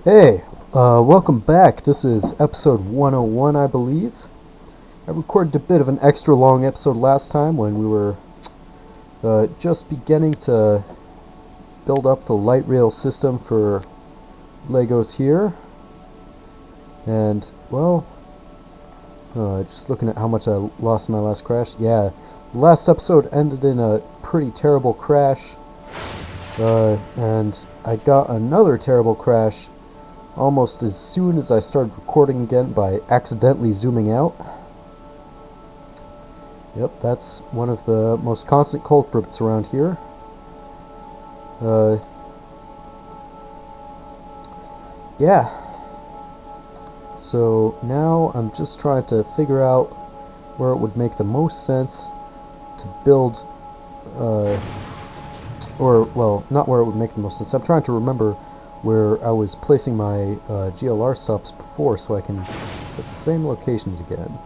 Hey, welcome back. This is episode 101, I believe. I recorded a bit of an extra long episode last time when we were just beginning to build up the light rail system for Legos here. And, well, just looking at how much I lost in my last crash. Yeah, the last episode ended in a pretty terrible crash. And I got another terrible crash almost as soon as I started recording again by accidentally zooming out. Yep, that's one of the most constant culprits around here. Yeah. So now I'm just trying to figure out where it would make the most sense to build, well, not where it would make the most sense. I'm trying to remember where I was placing my GLR stops before so I can put the same locations again.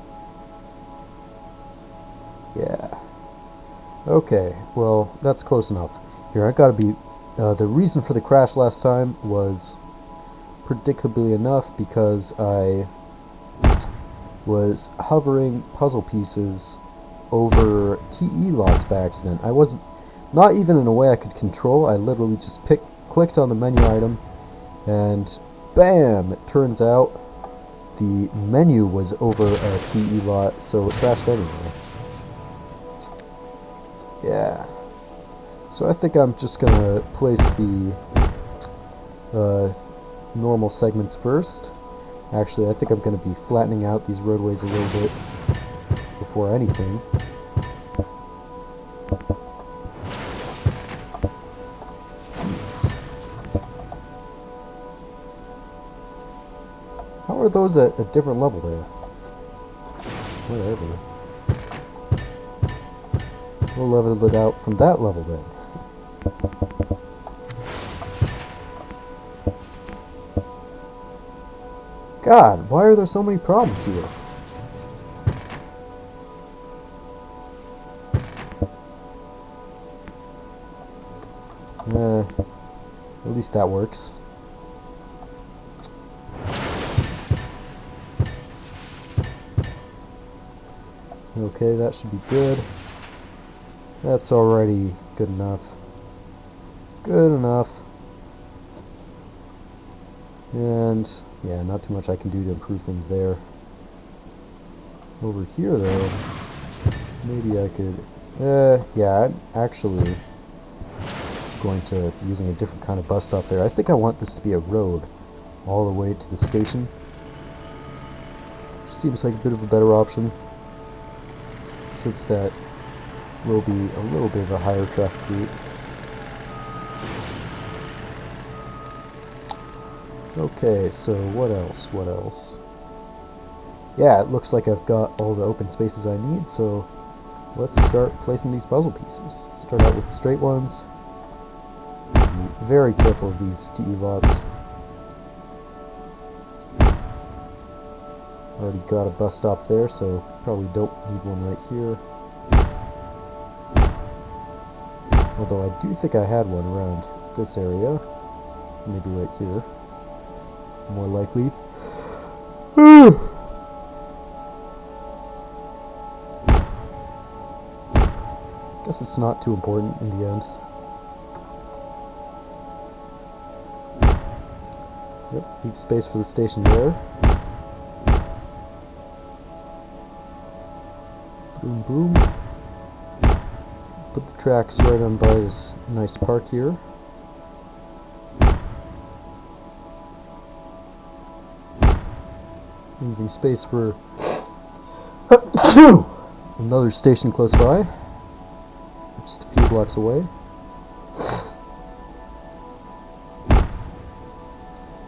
Yeah. Okay, well, that's close enough. Here, I gotta be... the reason for the crash last time was, predictably enough, because I was hovering puzzle pieces over TE lots by accident. I wasn't... not even in a way I could control. I literally just clicked on the menu item, and bam! It turns out the menu was over a TE lot, so it crashed anyway. Yeah. So I think I'm just gonna place the normal segments first. Actually, I think I'm gonna be flattening out these roadways a little bit before anything. How are those at a different level there? Whatever. We'll level it out from that level then. God, why are there so many problems here? At least that works. Okay, that should be good. That's already good enough. Good enough. And, yeah, not too much I can do to improve things there. Over here, though, maybe I could... yeah, I'm actually going to be using a different kind of bus stop there. I think I want this to be a road all the way to the station. Seems like a bit of a better option, since that will be a little bit of a higher traffic route. Okay, so what else? Yeah, it looks like I've got all the open spaces I need, so let's start placing these puzzle pieces. Start out with the straight ones. Be very careful of these TE lots. Already got a bus stop there, so probably don't need one right here. Although I do think I had one around this area. Maybe right here. More likely. Guess it's not too important in the end. Yep, leave space for the station there. Boom, boom. Put the tracks right on by this nice park here. Leaving space for another station close by, just a few blocks away.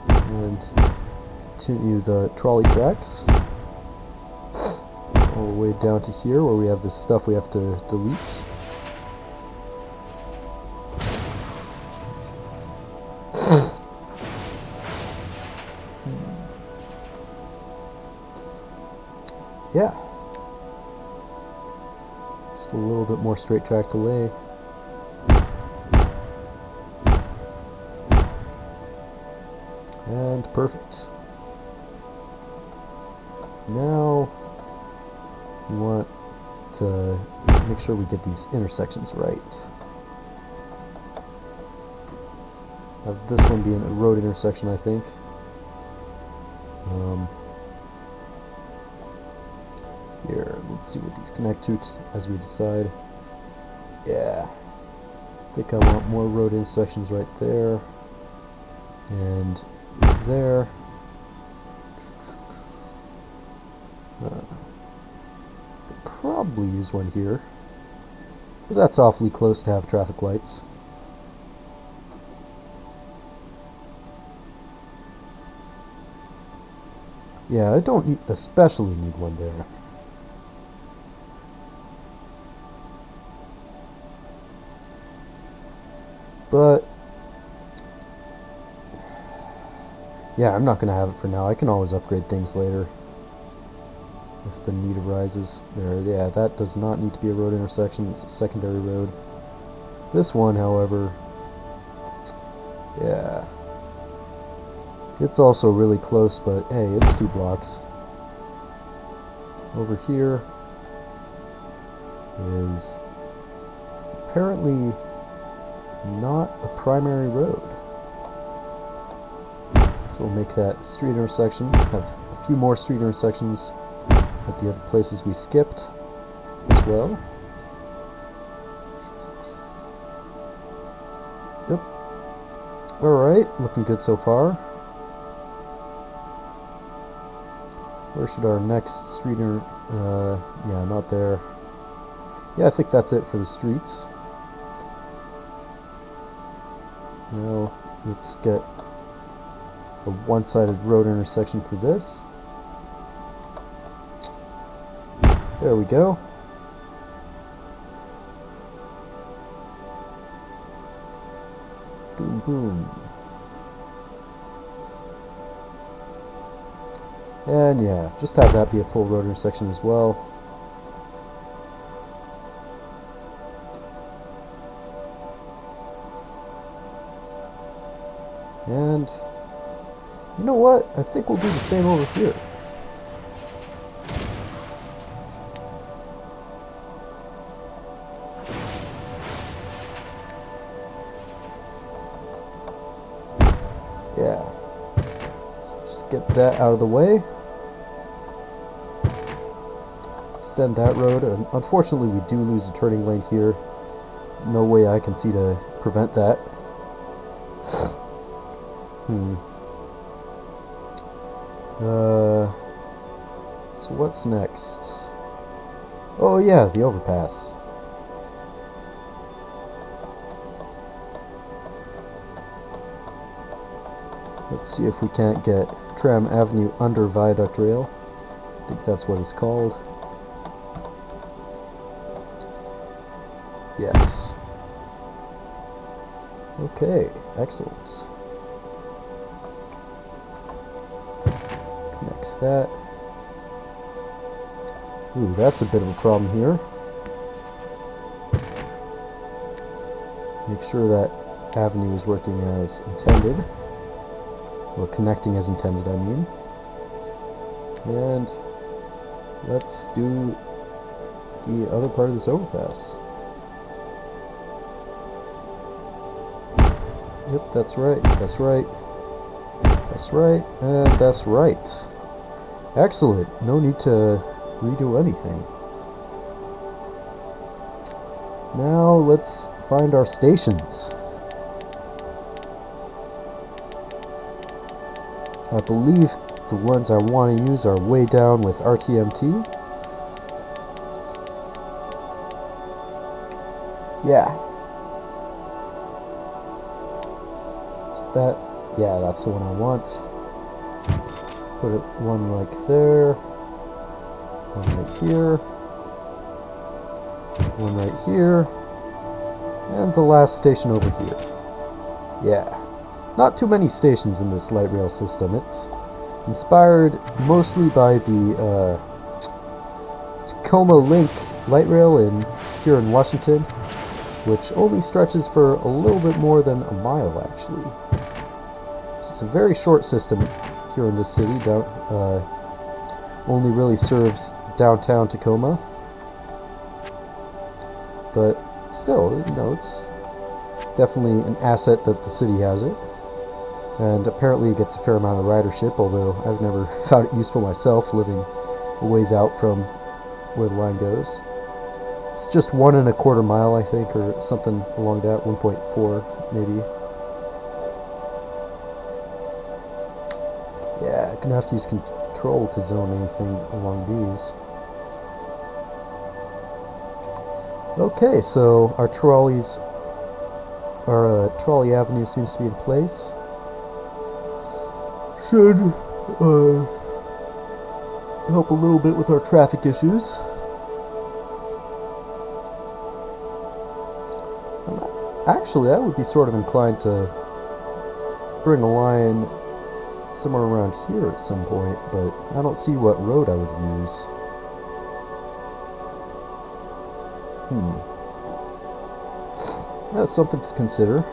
And continue the trolley tracks all the way down to here where we have this stuff we have to delete. Yeah. Just a little bit more straight track to lay. And perfect. Now we want to make sure we get these intersections right. Have this one being a road intersection, I think. Here, let's see what these connect to as we decide. Yeah, I think I want more road intersections right there and there. Could probably use one here, but that's awfully close to have traffic lights. Yeah, I don't especially need one there. But yeah, I'm not going to have it for now. I can always upgrade things later if the need arises. There, yeah, that does not need to be a road intersection. It's a secondary road. This one, however, yeah, it's also really close, but hey, it's 2 blocks. Over here is apparently not a primary road. So we'll make that street intersection, have a few more street intersections at the other places we skipped as well. Yep. Alright, looking good so far. Where should our next street yeah, not there. Yeah, I think that's it for the streets. Now, let's get a one-sided road intersection for this. There we go. Boom, boom. And yeah, just have that be a full road intersection as well. And you know what? I think we'll do the same over here. Yeah. So just get that out of the way. Extend that road. And unfortunately, we do lose a turning lane here. No way I can see to prevent that. So what's next? Oh yeah, the overpass. Let's see if we can't get glr-avenue under viaduct rail. I think that's what it's called. Yes. Okay, excellent. Connect that. Ooh, that's a bit of a problem here. Make sure that avenue is working as intended. Or connecting as intended, I mean. And let's do the other part of this overpass. Yep, that's right, that's right. That's right, and that's right. Excellent. No need to redo anything. Now let's find our stations. I believe the ones I want to use are way down with RTMT. Yeah. Is that? Yeah, that's the one I want. Put it one like there. One right here. One right here. And the last station over here. Yeah. Not too many stations in this light rail system. It's inspired mostly by the Tacoma Link light rail here in Washington, which only stretches for a little bit more than a mile, actually. So It's a very short system here in this city. Only really serves downtown Tacoma. But still, you know, it's definitely an asset that the city has it. And apparently it gets a fair amount of ridership, although I've never found it useful myself, living a ways out from where the line goes. It's just 1.25 mile, I think, or something along that, 1.4 maybe. Yeah, I'm gonna have to use control to zone anything along these. Okay, so our trolley avenue seems to be in place. Should help a little bit with our traffic issues. Actually, I would be sort of inclined to bring a line somewhere around here at some point, but I don't see what road I would use. That's something to consider.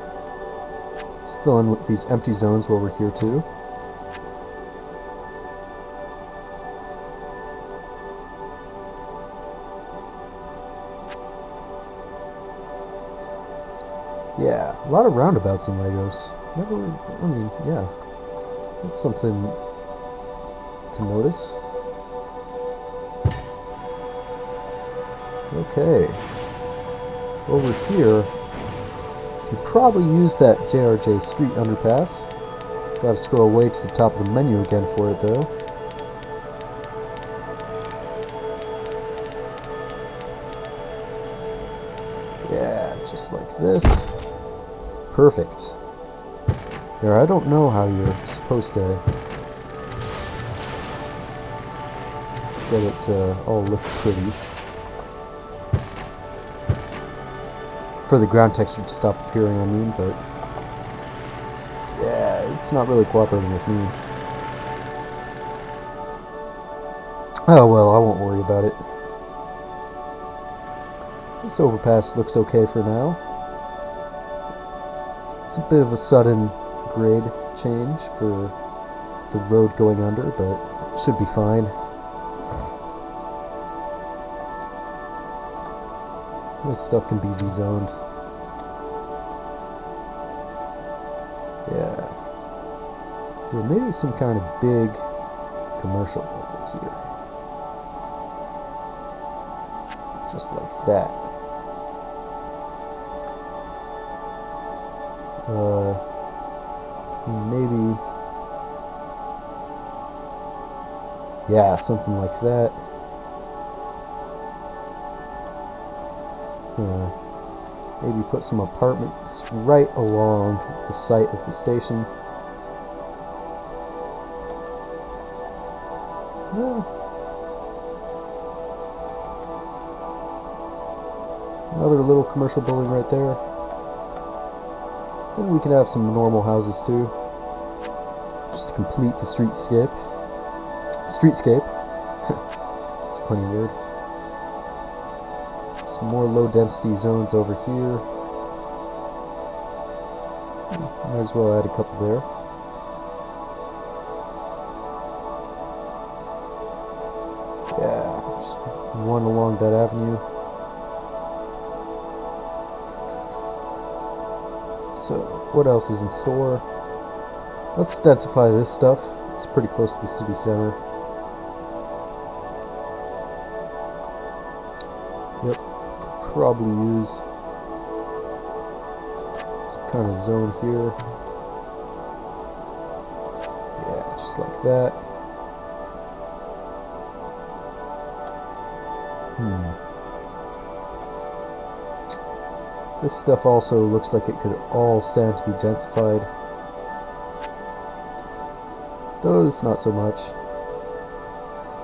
Let's fill in with these empty zones while we're here too. Yeah, a lot of roundabouts in Legos. I mean, yeah. That's something to notice. Okay. Over here, you probably use that JRJ Street underpass. Gotta scroll way to the top of the menu again for it though. Yeah, just like this. Perfect. There, I don't know how you're supposed to get it all look pretty. For the ground texture to stop appearing, I mean, but yeah, it's not really cooperating with me. Oh well, I won't worry about it. This overpass looks okay for now. It's a bit of a sudden grade change for the road going under, but it should be fine. This stuff can be rezoned. Yeah. There may be some kind of big commercial building here. Just like that. Maybe. Yeah, something like that. Maybe put some apartments right along the site of the station. Another little commercial building right there. Then we can have some normal houses too, just to complete the streetscape. It's a funny word. Some more low density zones over here. Might as well add a couple there. Yeah, just one along that avenue. So, what else is in store? Let's densify this stuff. It's pretty close to the city center. Yep, could probably use some kind of zone here. Yeah, just like that. This stuff also looks like it could all stand to be densified. Those, not so much.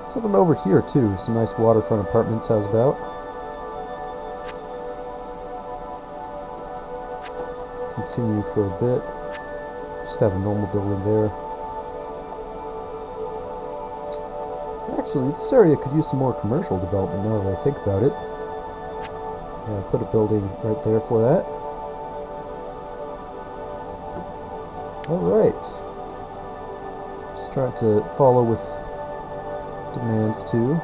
Something over here too, some nice waterfront apartments, how's about? Continue for a bit. Just have a normal building there. Actually, this area could use some more commercial development now that I think about it. Put a building right there for that. Alright. Just trying to follow with demands too.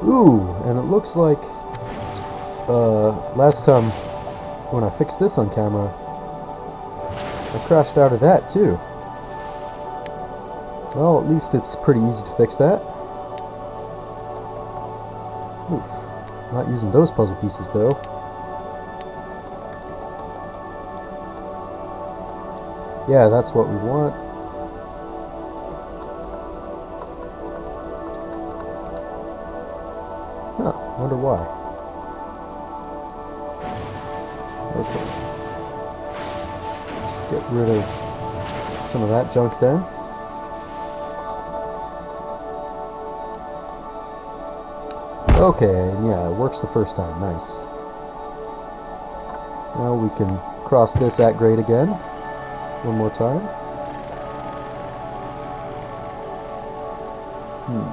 Ooh, and it looks like last time when I fixed this on camera, I crashed out of that too. Well, at least it's pretty easy to fix that. Oof. Not using those puzzle pieces though. Yeah, that's what we want. Huh, wonder why. Okay. Just get rid of some of that junk then. Okay, yeah, it works the first time. Nice. Now we can cross this at grade again. One more time. And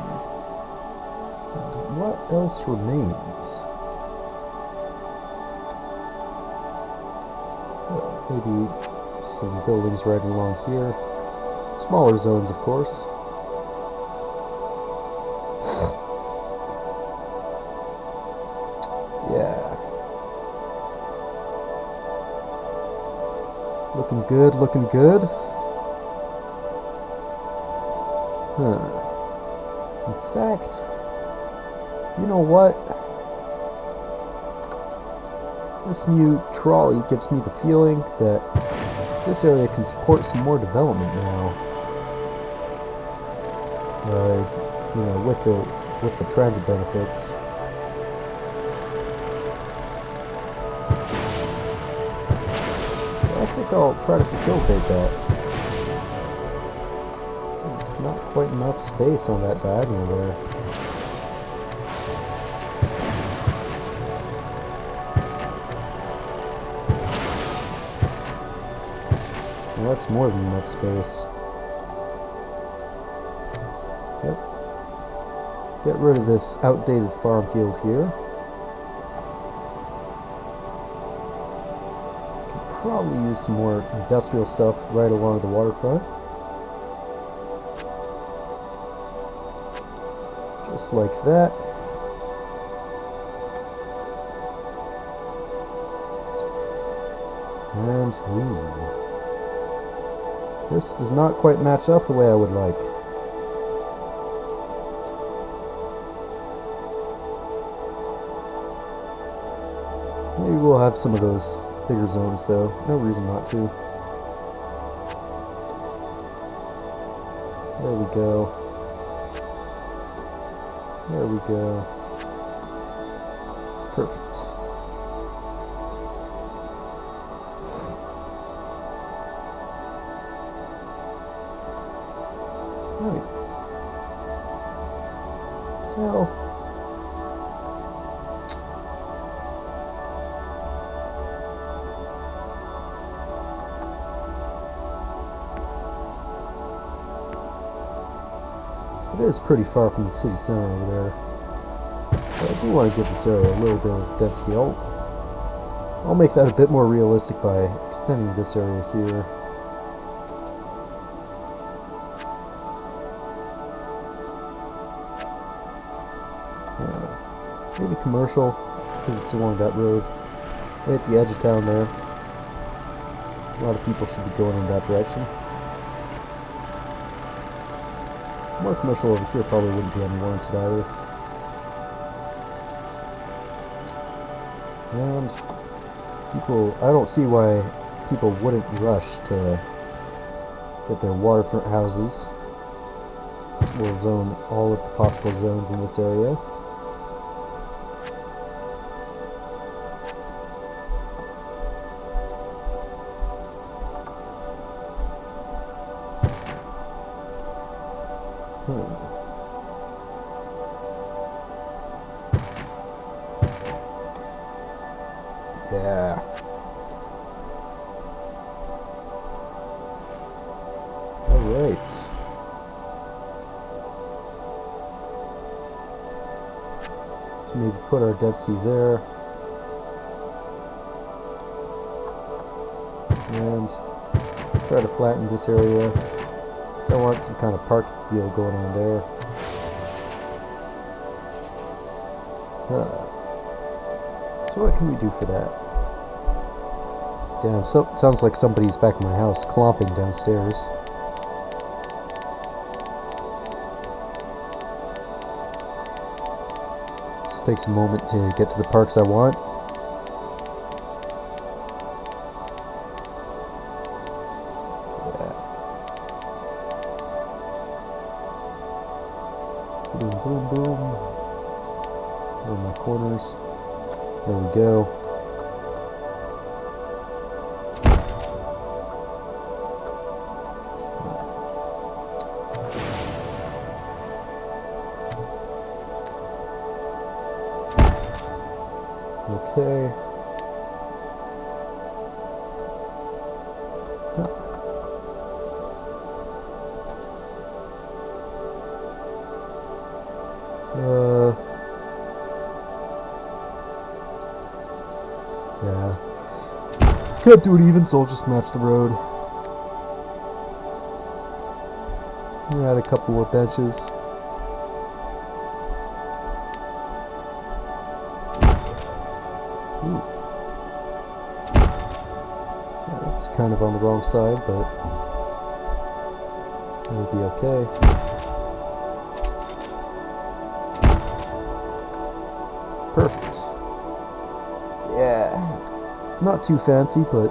what else remains? Maybe some buildings right along here. Smaller zones, of course. Yeah. Looking good, looking good. Huh. In fact, you know what? This new trolley gives me the feeling that this area can support some more development now. You know, with the transit benefits. I think I'll try to facilitate that. Not quite enough space on that diagonal there. Well, that's more than enough space. Yep. Get rid of this outdated farm field here. Probably use some more industrial stuff right along the waterfront. Just like that. And, ooh. This does not quite match up the way I would like. Maybe we'll have some of those bigger zones though. No reason not to. There we go. There we go. Perfect. Right. Well, it is pretty far from the city center over there. But I do want to give this area a little bit of density. I'll make that a bit more realistic by extending this area here. Maybe commercial, because it's along that road. Right at the edge of town there. A lot of people should be going in that direction. More commercial over here probably wouldn't be unwarranted either. And people, I don't see why people wouldn't rush to get their waterfront houses. This will zone all of the possible zones in this area. Yeah. Alright. So maybe put our density there. And try to flatten this area. So I want some kind of park deal going on there. So what can we do for that? Damn, so sounds like somebody's back in my house clomping downstairs. Just takes a moment to get to the parks I want. Boom, boom, boom. Over my corners. There we go. Okay. Yeah. Can't do it even, so I'll just match the road. Add a couple more benches. Ooh. Yeah, that's kind of on the wrong side, but it'll be okay. Perfect. Yeah. Not too fancy, but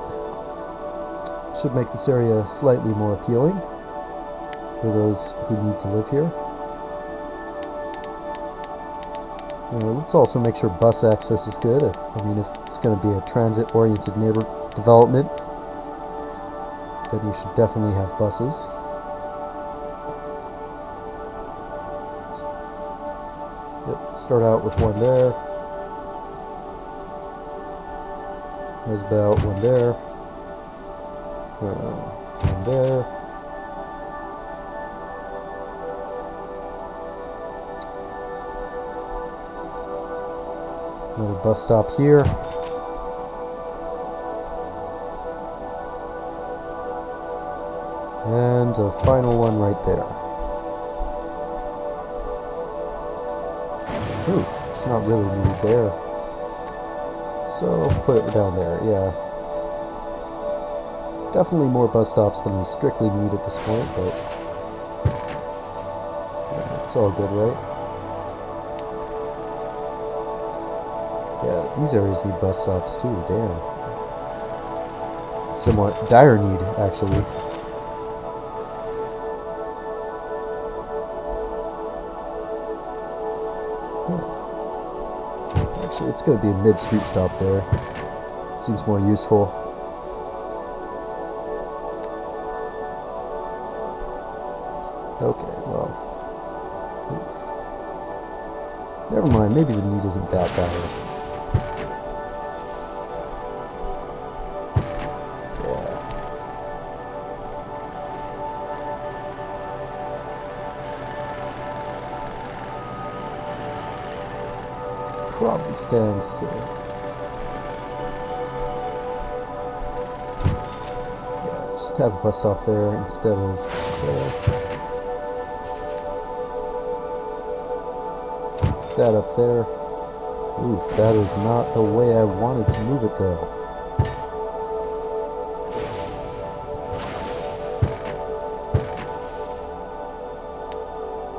should make this area slightly more appealing for those who need to live here. Let's also make sure bus access is good. I mean, if it's going to be a transit-oriented neighbor development, then we should definitely have buses. Yep, start out with one there. There's about one there. One there. Another bus stop here. And a final one right there. Ooh, it's not really needed there. So, put it down there, yeah. Definitely more bus stops than we strictly need at this point, but yeah, it's all good, right? Yeah, these areas need bus stops too, damn. Somewhat dire need, actually. Actually, it's going to be a mid-street stop there. Seems more useful. Okay, well. Never mind, maybe the need isn't that dire. Probably stands to just have a bus stop there instead of there. That up there. Oof, that is not the way I wanted to move it though.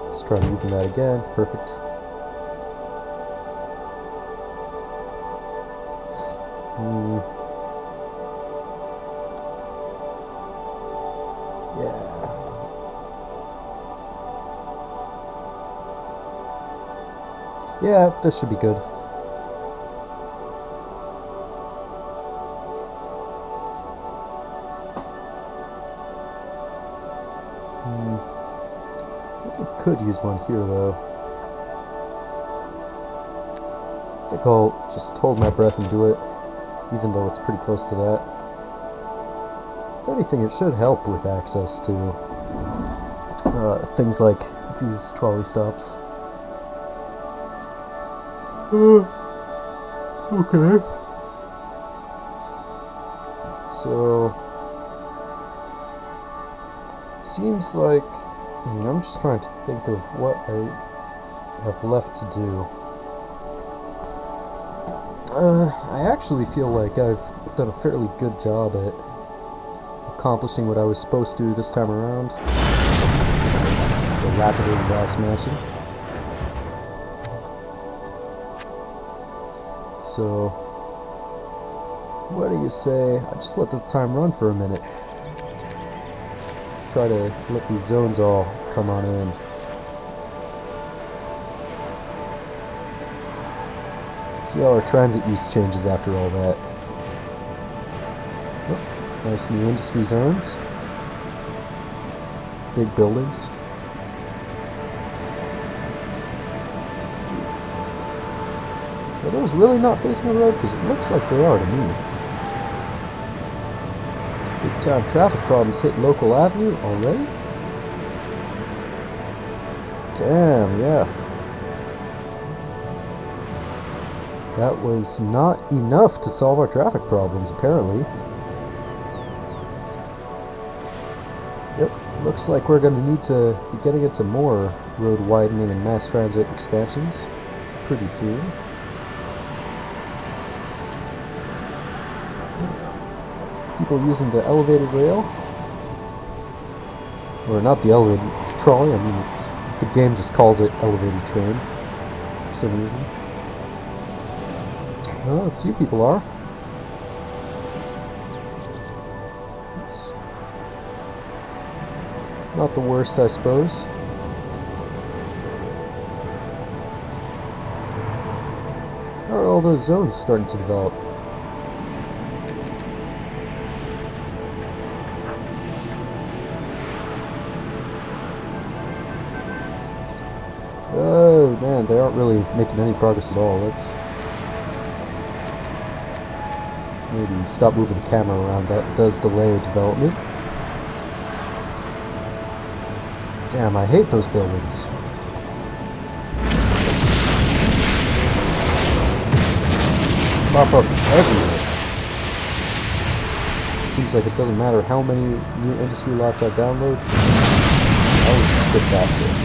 Let's try moving that again. Perfect. Yeah, this should be good. I could use one here though. I think I'll just hold my breath and do it, even though it's pretty close to that. If anything, it should help with access to things like these trolley stops. Okay. So, seems like, I mean, I'm just trying to think of what I have left to do. I actually feel like I've done a fairly good job at accomplishing what I was supposed to this time around. The dilapidated glass mansion. So, what do you say? I just let the time run for a minute. Try to let these zones all come on in. See how our transit use changes after all that. Oh, nice new industry zones. Big buildings. Are those really not facing the road? Because it looks like they are to me. Big time traffic problems hit local avenue already? Damn, yeah. That was not enough to solve our traffic problems, apparently. Yep, looks like we're going to need to be getting into more road widening and mass transit expansions pretty soon. People using the elevated rail. Or not the elevated trolley, I mean, the game just calls it elevated train for some reason. Well, a few people are. It's not the worst, I suppose. How are all those zones starting to develop? Oh man, they aren't really making any progress at all. Let's maybe stop moving the camera around. That does delay development. Damn, I hate those buildings. Pop up everywhere. Seems like it doesn't matter how many new industry lots I download. I always just get back there.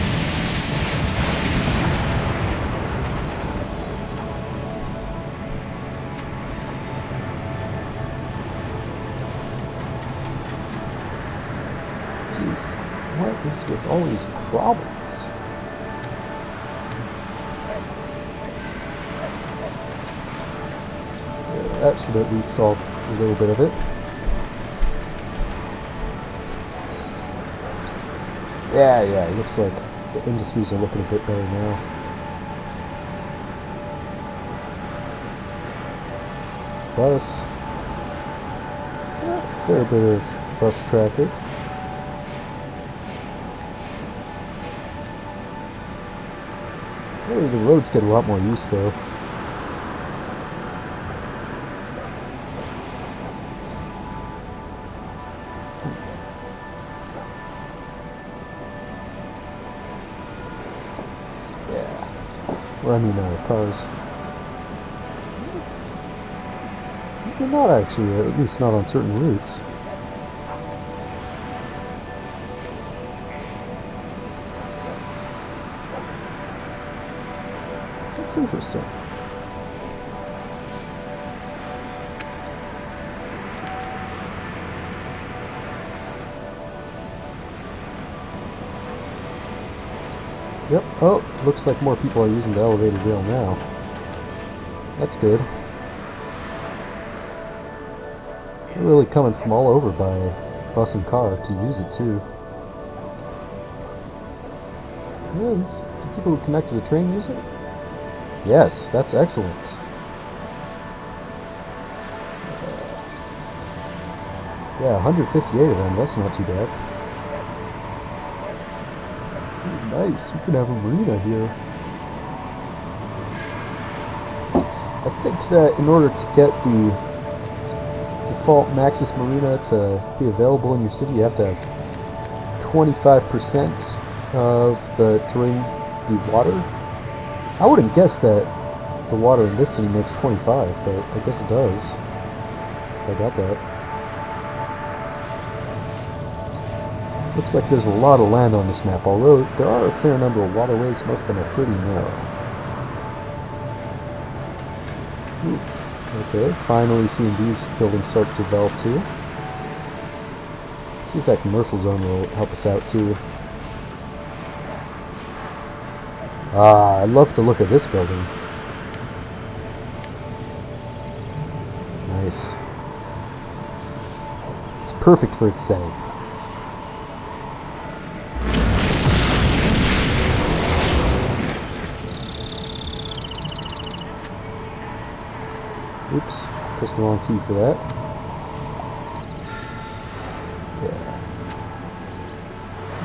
What is with all these problems? Yeah, that should at least solve a little bit of it. Yeah, it looks like the industries are looking a bit better now. Bus. Yeah, fair bit of bus traffic. Really, the roads get a lot more use, though. Yeah. Or, I mean, cars. They're not actually, at least not on certain routes. That's interesting. Yep. Oh, looks like more people are using the elevated rail now. That's good. They're really coming from all over by bus and car to use it too. Yeah, do people who connect to the train use it? Yes, that's excellent. Yeah, 158 of them, that's not too bad. Nice, you can have a marina here. I think that in order to get the default Maxis Marina to be available in your city, you have to have 25% of the terrain be water. I wouldn't guess that the water in this city makes 25, but I guess it does. I got that. Looks like there's a lot of land on this map, although there are a fair number of waterways. Most of them are pretty narrow. Oof. Okay, finally seeing these buildings start to develop too. See if that commercial zone will help us out too. Ah, I love the look of this building. Nice. It's perfect for its setting. Oops, pressed the wrong key for that. Yeah.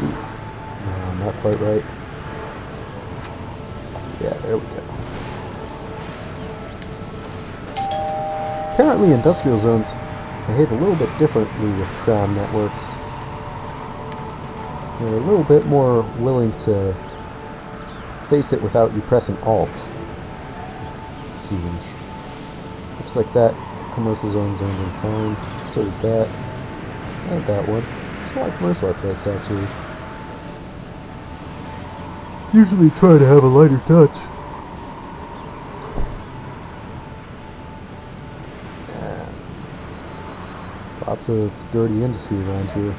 Oof. No, not quite right. Yeah, there we go. Apparently industrial zones behave a little bit differently with tram networks. They're a little bit more willing to face it without you pressing Alt. It seems. Looks like that commercial zone zoned in fine. So did that. And that one. It's a lot of commercial up this actually. Usually try to have a lighter touch. Lots of dirty industry around here.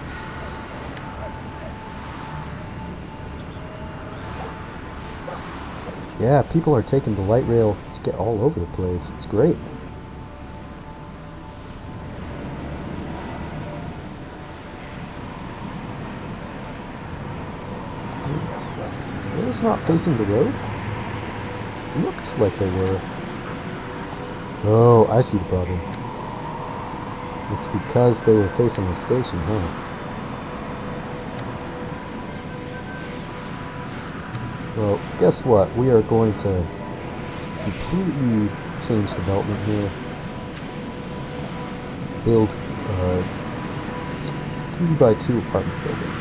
Yeah, people are taking the light rail to get all over the place. It's great. It was not facing the road? Looked like they were. Oh, I see the problem. It's because they were facing the station, huh? Well, guess what? We are going to completely change development here. Build a 3x2 apartment building.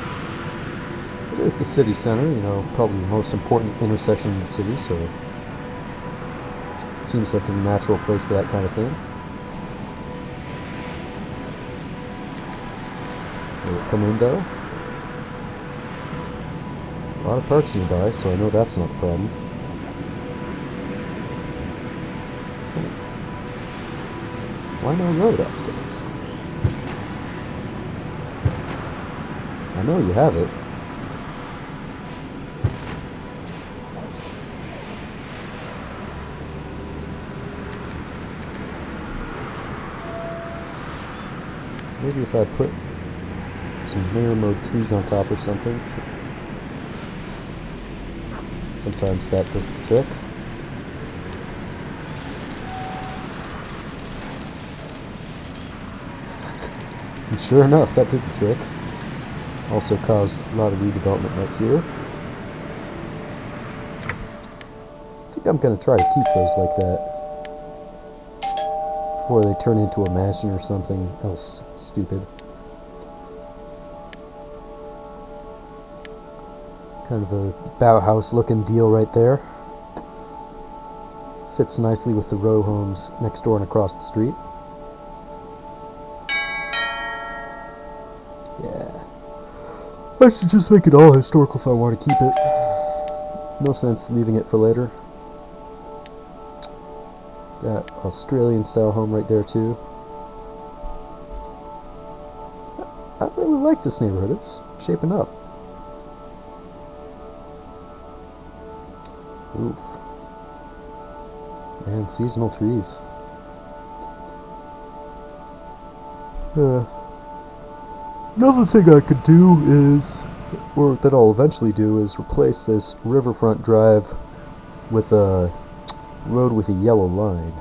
It is the city center, you know, probably the most important intersection in the city, so it seems like a natural place for that kind of thing. Come in though. A lot of parks nearby, so I know that's not the problem. Why no road access? I know you have it. Maybe if I put some mirror mode trees on top or something. Sometimes that does the trick. And sure enough, that did the trick. Also caused a lot of redevelopment right here. I think I'm going to try to keep those like that before they turn into a mansion or something else stupid. Kind of a Bauhaus looking deal right there. Fits nicely with the row homes next door and across the street. Yeah. I should just make it all historical if I want to keep it. No sense leaving it for later. That Australian style home right there too. I really like this neighborhood. It's shaping up. Oof. Man, seasonal trees. Another thing I could do is, or that I'll eventually do, is replace this riverfront drive with a road with a yellow line.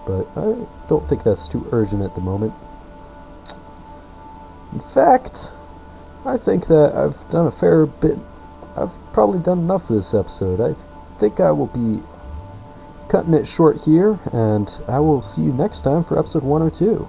But I don't think that's too urgent at the moment. In fact, I think that I've done a fair bit. I've probably done enough for this episode. I think I will be cutting it short here, and I will see you next time for episode 1 or 2.